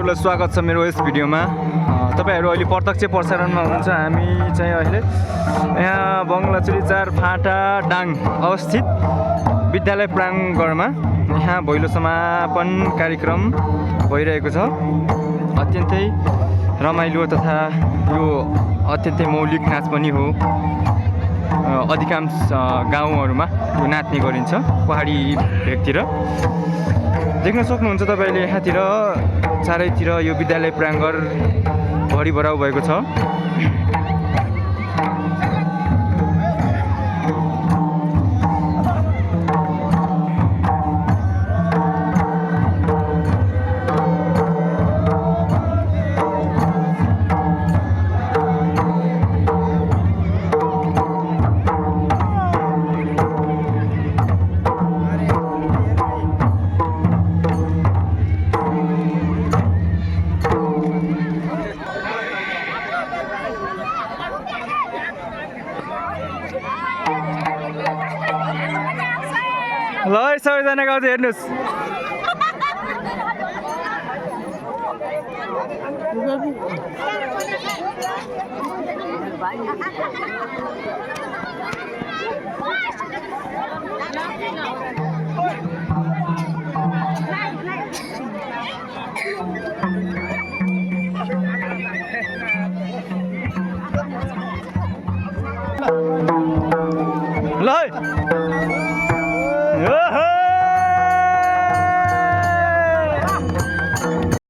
तपाईहरुलाई स्वागत छ मेरो यस भिडियोमा। तपाईहरु अहिले प्रत्यक्ष प्रसारणमा हुनुहुन्छ। हामी चाहिँ अहिले यहाँ बङ्गलाचुली 4 फाटा डाङ अवस्थित विद्यालय प्राङ्गणमा यहाँ भैलो समापन कार्यक्रम भइरहेको छ। अत्यन्तै रमाइलो तथा यो अत्यन्तै मौलिक नाच पनि हो। अधिकांश गाउँहरुमा यो नाच्ने गरिन्छ पहाडी भेगतिर। देख्न सक्नुहुन्छ तपाईले यहाँतिर चारैतिर यो विद्यालय प्राङ्गण भरिभराउ भएको छ। ल सबैजना गाउँदै हेर्नुस्।